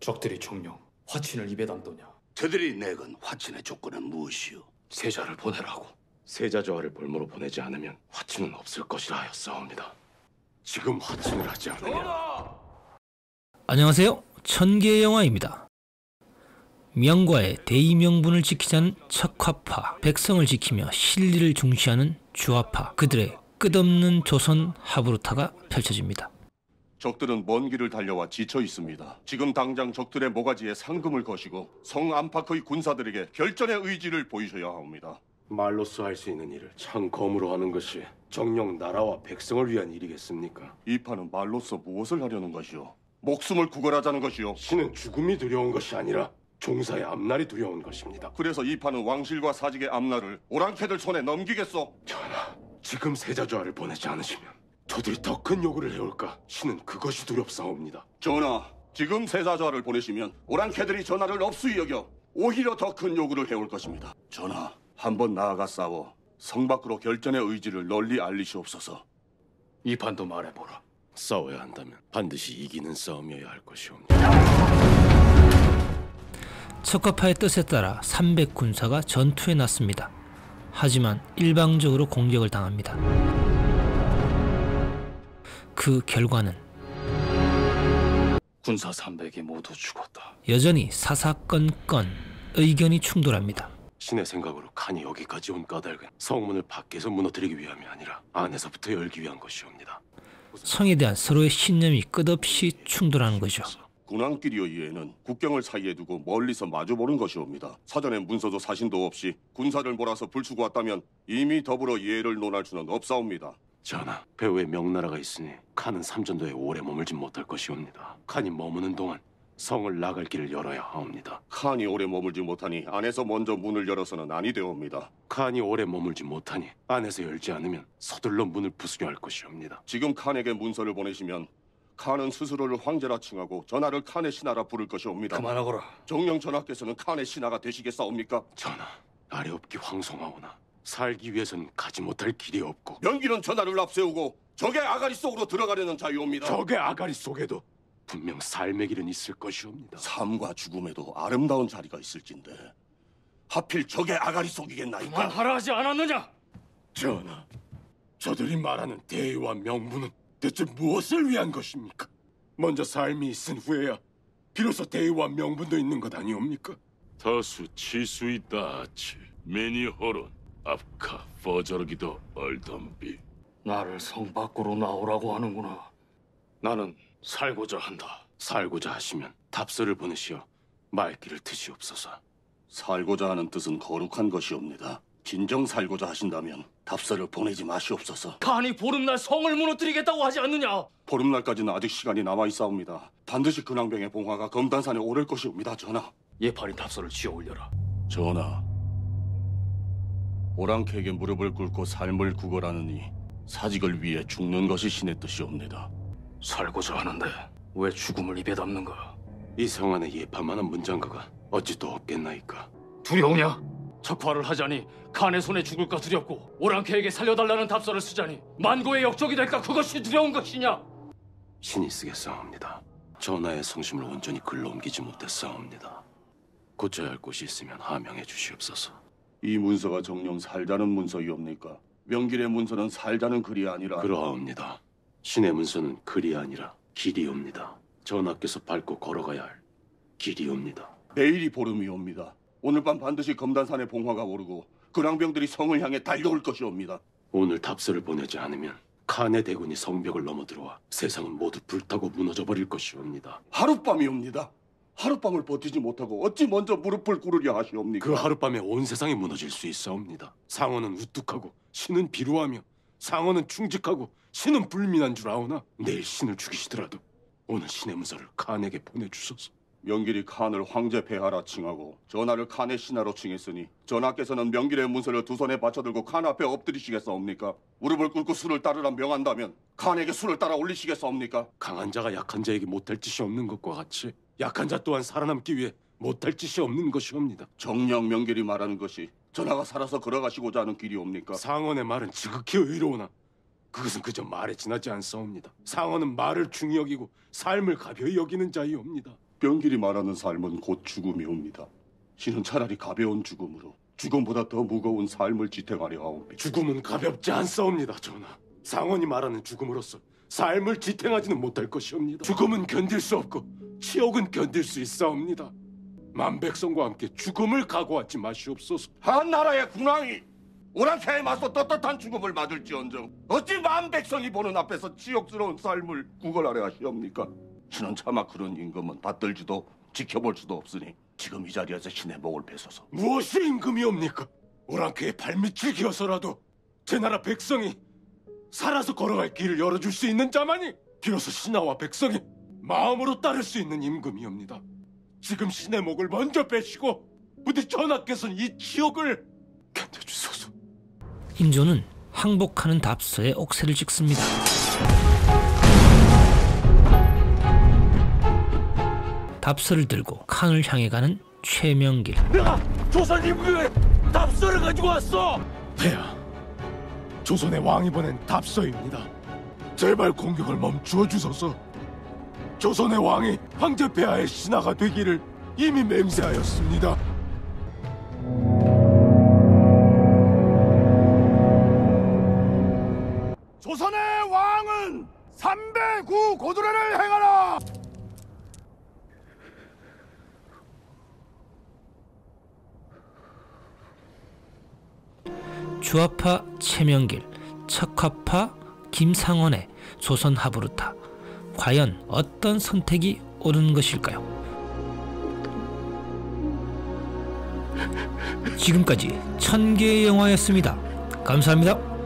적들이 정령 화친을 입에 담도냐? 저들이 내건 화친의 조건은 무엇이오? 세자를 보내라고. 세자 저하를 볼모로 보내지 않으면 화친은 없을 것이라 하였사옵니다. 지금 화친을 하지 않으면 안녕하세요. 천계의 영화입니다. 명과의 대의명분을 지키자는 척화파, 백성을 지키며 실리를 중시하는 주화파, 그들의 끝없는 조선 하부루타가 펼쳐집니다. 적들은 먼 길을 달려와 지쳐 있습니다. 지금 당장 적들의 모가지에 상금을 거시고 성 안팎의 군사들에게 결전의 의지를 보이셔야 합니다. 말로써 할 수 있는 일을 창검으로 하는 것이 정녕 나라와 백성을 위한 일이겠습니까? 이 판은 말로써 무엇을 하려는 것이오? 목숨을 구걸하자는 것이오. 신은 죽음이 두려운 것이 아니라 종사의 앞날이 두려운 것입니다. 그래서 이 판은 왕실과 사직의 앞날을 오랑캐들 손에 넘기겠소. 전하, 지금 세자좌를 보내지 않으시면 저들이 더 큰 요구를 해올까? 신은 그것이 두렵사옵니다. 전하, 지금 세자좌를 보내시면 오랑캐들이 전하를 업수히 여겨 오히려 더 큰 요구를 해올 것입니다. 전하, 한번 나아가 싸워 성 밖으로 결전의 의지를 널리 알리시옵소서. 이 판도 말해보라. 싸워야 한다면 반드시 이기는 싸움이어야 할 것이옵니다. 척화파의 뜻에 따라 300군사가 전투에 났습니다. 하지만 일방적으로 공격을 당합니다. 그 결과는 군사 300이 모두 죽었다. 여전히 사사건건 의견이 충돌합니다. 신의 생각으로 칸이 여기까지 온 까닭은 성문을 밖에서 무너뜨리기 위함이 아니라 안에서부터 열기 위한 것이옵니다. 성에 대한 서로의 신념이 끝없이 충돌하는 거죠. 군왕끼리의 이해는 국경을 사이에 두고 멀리서 마주보는 것이옵니다. 사전에 문서도 사신도 없이 군사를 몰아서 불추고 왔다면 이미 더불어 이해를 논할 수는 없사옵니다. 전하, 배후에 명나라가 있으니 칸은 삼전도에 오래 머물지 못할 것이옵니다. 칸이 머무는 동안 성을 나갈 길을 열어야 하옵니다. 칸이 오래 머물지 못하니 안에서 먼저 문을 열어서는 아니 되옵니다. 칸이 오래 머물지 못하니 안에서 열지 않으면 서둘러 문을 부수게 할 것이옵니다. 지금 칸에게 문서를 보내시면 칸은 스스로를 황제라 칭하고 전하를 칸의 신하라 부를 것이옵니다. 그만하거라. 정령 전하께서는 칸의 신하가 되시겠사옵니까? 전하, 아래 없기 황송하오나 살기 위해서는 가지 못할 길이 없고 명기는 전하를 앞세우고 적의 아가리 속으로 들어가려는 자유옵니다. 적의 아가리 속에도 분명 삶의 길은 있을 것이옵니다. 삶과 죽음에도 아름다운 자리가 있을진데 하필 적의 아가리 속이겠나이까? 그만하라 하지 않았느냐? 전하, 저들이 말하는 대의와 명분은 대체 무엇을 위한 것입니까? 먼저 삶이 있은 후에야 비로소 대의와 명분도 있는 것 아니옵니까? 다수 치수있다 아치 매니호론 앞카 퍼저르기도 얼덤비. 나를 성 밖으로 나오라고 하는구나. 나는 살고자 한다. 살고자 하시면 답서를 보내시어 말귀를 트시옵소서. 살고자 하는 뜻은 거룩한 것이옵니다. 진정 살고자 하신다면 답서를 보내지 마시옵소서. 칸이 보름날 성을 무너뜨리겠다고 하지 않느냐? 보름날까지는 아직 시간이 남아있사옵니다. 반드시 근왕병의 봉화가 검단산에 오를 것이옵니다, 전하. 예파리 답서를 지어 올려라. 전하, 오랑캐에게 무릎을 꿇고 삶을 구걸하느니 사직을 위해 죽는 것이 신의 뜻이옵니다. 살고자 하는데 왜 죽음을 입에 담는가? 이 성 안에 예파만한 문장가가 어찌 또 없겠나이까? 두려우냐? 척화를 하자니 칸의 손에 죽을까 두렵고 오랑캐에게 살려달라는 답서를 쓰자니 만고의 역적이 될까 그것이 두려운 것이냐? 신이 쓰겠사옵니다. 전하의 성심을 온전히 글로 옮기지 못했사옵니다. 고쳐야 할 곳이 있으면 하명해 주시옵소서. 이 문서가 정녕 살자는 문서이옵니까? 명길의 문서는 살자는 글이 아니라 그러하옵니다. 신의 문서는 글이 아니라 길이옵니다. 전하께서 밟고 걸어가야 할 길이옵니다. 내일이 보름이옵니다. 오늘 밤 반드시 검단산의 봉화가 오르고 근왕병들이 성을 향해 달려올 것이옵니다. 오늘 답서를 보내지 않으면 칸의 대군이 성벽을 넘어들어와 세상은 모두 불타고 무너져 버릴 것이옵니다. 하룻밤이옵니다. 하룻밤을 버티지 못하고 어찌 먼저 무릎을 꿇으려 하시옵니까? 그 하룻밤에 온 세상이 무너질 수 있사옵니다. 상어는 우뚝하고 신은 비루하며 상어는 충직하고 신은 불민한 줄 아오나 내일 신을 죽이시더라도 오늘 신의 문서를 칸에게 보내주소서. 명길이 칸을 황제 폐하라 칭하고 전하를 칸의 신하로 칭했으니 전하께서는 명길의 문서를 두 손에 받쳐들고 칸 앞에 엎드리시겠사옵니까? 무릎을 꿇고 수를 따르라 명한다면 칸에게 수를 따라 올리시겠사옵니까? 강한 자가 약한 자에게 못할 짓이 없는 것과 같이 약한 자 또한 살아남기 위해 못할 짓이 없는 것이옵니다. 정녕 명길이 말하는 것이 전하가 살아서 걸어가시고자 하는 길이옵니까? 상언의 말은 지극히 의로우나 그것은 그저 말에 지나지 않사옵니다. 상언은 말을 중히 여기고 삶을 가벼이 여기는 자이옵니다. 병길이 말하는 삶은 곧 죽음이옵니다. 신은 차라리 가벼운 죽음으로 죽음보다 더 무거운 삶을 지탱하려 하옵니다. 죽음은 가볍지 않사옵니다, 전하. 상원이 말하는 죽음으로서 삶을 지탱하지는 못할 것이옵니다. 죽음은 견딜 수 없고 치욕은 견딜 수 있사옵니다. 만백성과 함께 죽음을 각오하지 마시옵소서. 한 나라의 군왕이 오랑캐에 맞서 떳떳한 죽음을 맞을지언정 어찌 만백성이 보는 앞에서 치욕스러운 삶을 구걸하려 하시옵니까? 신은 차마 그런 임금은 받들지도 지켜볼 수도 없으니 지금 이 자리에서 신의 목을 베소서. 무엇이 임금이옵니까? 오랑캐의 발밑을 기어서라도 제 나라 백성이 살아서 걸어갈 길을 열어줄 수 있는 자만이 비로소 신하와 백성이 마음으로 따를 수 있는 임금이옵니다. 지금 신의 목을 먼저 빼시고 부디 전하께서는 이 치욕을 견뎌주소서. 인조는 항복하는 답서에 옥새를 찍습니다. 답서를 들고 칸을 향해 가는 최명길. 내가 조선 임금의 답서를 가지고 왔어. 폐하, 조선의 왕이 보낸 답서입니다. 제발 공격을 멈추어 주소서. 조선의 왕이 황제 폐하의 신하가 되기를 이미 맹세하였습니다. 조선의 왕은 309 고두례를 행하라. 주화파 최명길, 척화파 김상원의 조선 하부르타. 과연 어떤 선택이 옳은 것일까요? 지금까지 1000개의 영화였습니다. 감사합니다.